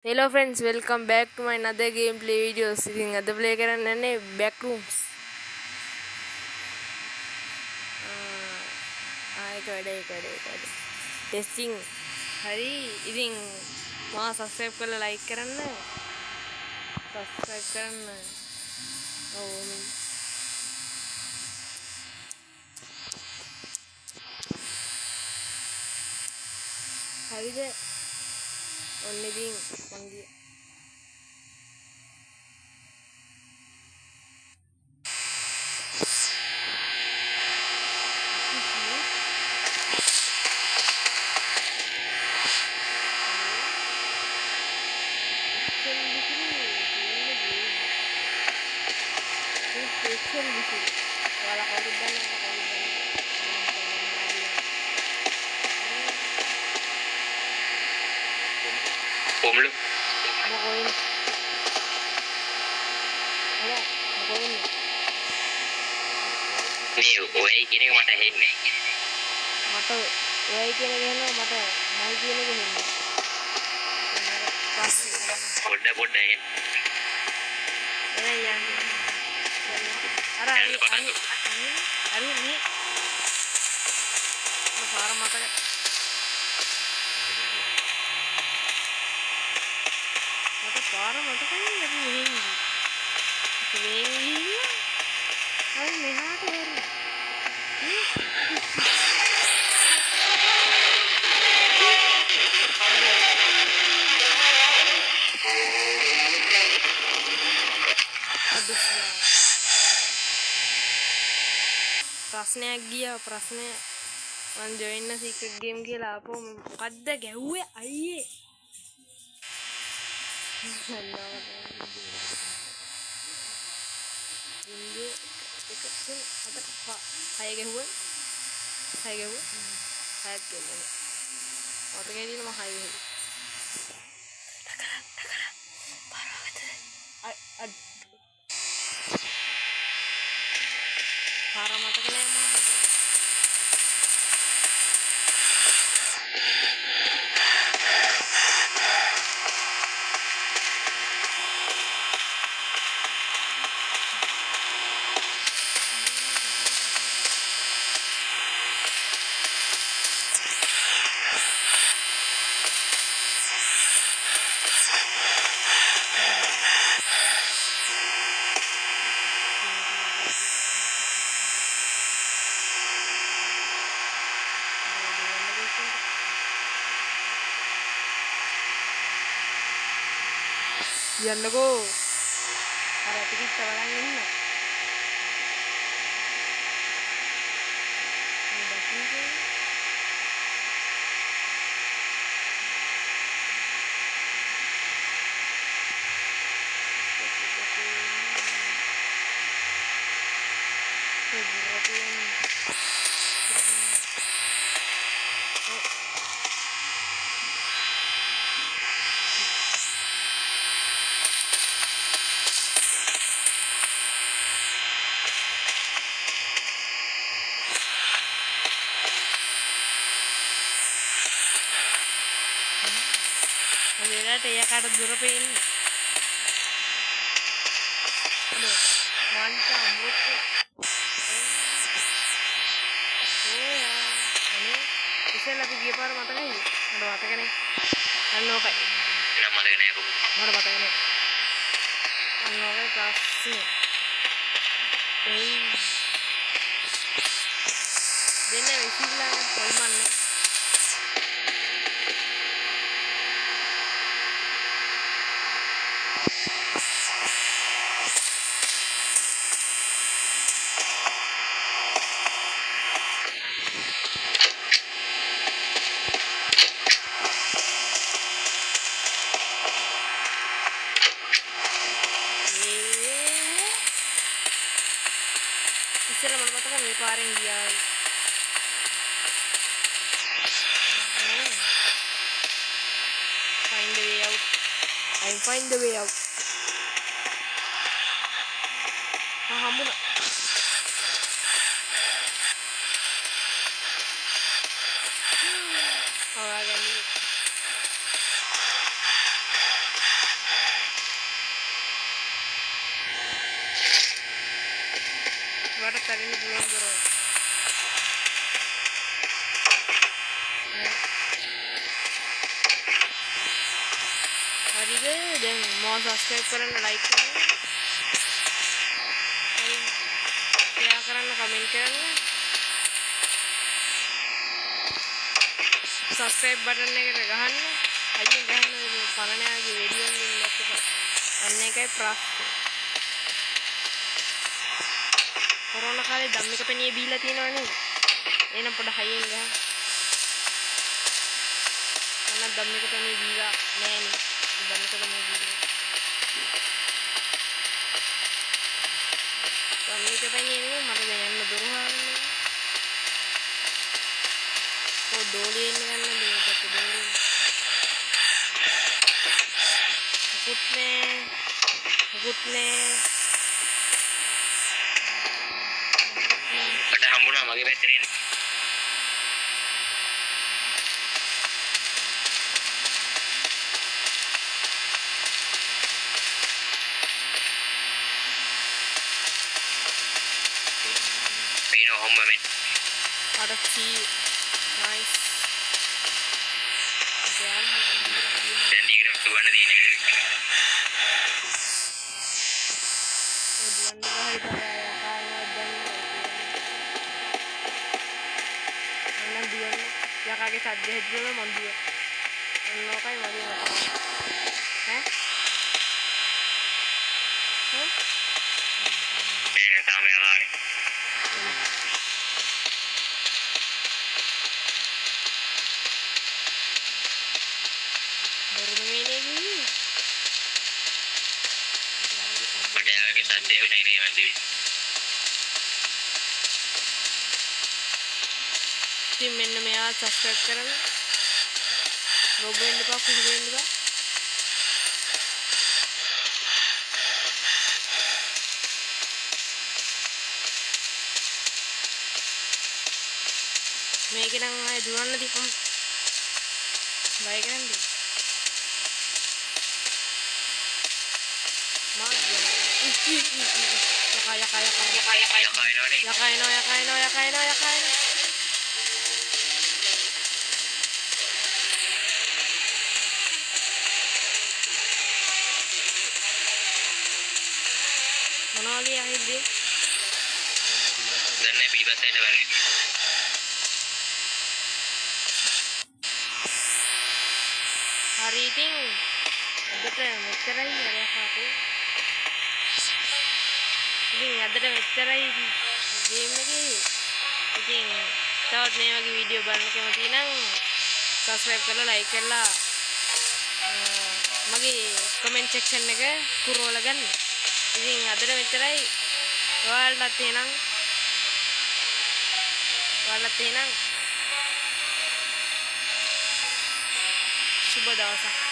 Hello friends, welcome back to my another gameplay videos. ඉතින් අද play කරන්න යන්නේ backrooms. ඒක වැඩ. ටෙස්ටිං. හරි. ඉතින් මාව subscribe කරලා like කරන්න. subscribe කරන්න. ඔව්. හරිද? ඔන්න ඉතින් මං ගියා. Omlu. Nih, ඔය කියන එක මට හෙන්නේ. මට ඔයයි කියන එක හෙනවා මට මයි කියන එක හෙන්නේ. පොඩ්ඩ එන්න. එනයි යන්නේ. අර මේ පාර මතක පාර මතකයි අපි මෙහෙන් ගිහින් අපි මෙහාට හැරෙමු. ප්‍රශ්නය මං ජොයින් සීක්‍රට් ගේම් කියලා ආපහු මොකද්ද ගැහුවේ අයියේ හය ගැහුවා හයත් ගැහුවා ඔතගේ දින මම හය ගැහුවා පාර මතක නෑ මම යන්නකෝ අර ටිකට් බලන් ඉන්න එයාට එයාකට දුර පේන්නේ මන්ට අමුත් ඉතින් අපි ගිය පාර මතකයි මට මතකනේ අන්න ඕකයි එනම් මතක නෑ කොහොමද? මට මතක නෑ අන්න ඕකයි ප්‍රශ්නේ දෙන්න විසිලා කොල්මන්න ඉස්සෙල්ලා මට මතකයි මේ පාරෙන් ගියා find the way out I find the way out හම්බුණා හොයාගන්න අරින්න පුළුවන් කරෝ. හරිද? දැන් මම subscribe කරන්න like කරන්න. share කරන්න comment කරන්න. subscribe button එකට ගහන්න. අයියෙන් ගහන්න මේ පරණයාගේ වීඩියෝ වලින් දැක්කම අන්න එකයි ප්‍රශ්නේ. කොරෝනා කාලේ ධම්මික පෙණියේ බීලා තියෙනව නේද? එහෙනම් පොඩ හයියෙන් ගහන්න. අන්න ධම්මික පෙණියේ බීලා නෑනේ. ධම්මික පෙණියේ බීලා. ධම්මික පෙණියේ නෙමෙයි මට දැන් යන්න දොරහාන්නේ. ඔය ඩෝලිය එන්න ගන්න මේකට ඩෝලිය. ගුට්නේ. මට හම්බුණා මගේ පැත්තට එන්න. පේන හොම්බ මෙන්. අරචි නයිස්. දැන් ඩිග්‍රම් දුවන්න දිනේ. යකාගේ සද්ද හැදුවම මන් දුව. ඔන්නෝකයි මගේ මත. ඈ? නෑ තාම යලානේ. බරුමේනේ කිවි. මට යාගේ සද්දේ වෙන්නේ නෑ මන් දිවි. ඉතින් මෙන්න මෙයා subscribe කරන්න. ලොබ් වෙන්න එපා කුහු වෙන්න එපා. මේක නම් ආයේ දුවන්න තියම්. බය කරන්නේ. මාත් දුවන්න. යකා. මොනවගේ යහිද්දේ? දැන් නෑ පිටිපස්සට වරේ. හරි ඉතින් අදට මෙච්චරයි අරහාකෝ. ඉතින් අදට මෙච්චරයි ගේම් එකේ. ඉතින් තවත් මේ වගේ වීඩියෝ බලන්න කැමති නම් subscribe කරලා like කරලා මගේ comment section එක පුරවලා ගන්න. ඉතින් අදට මෙච්චරයි. ඔයාලටත් එහෙනම් සුබ දවසක්.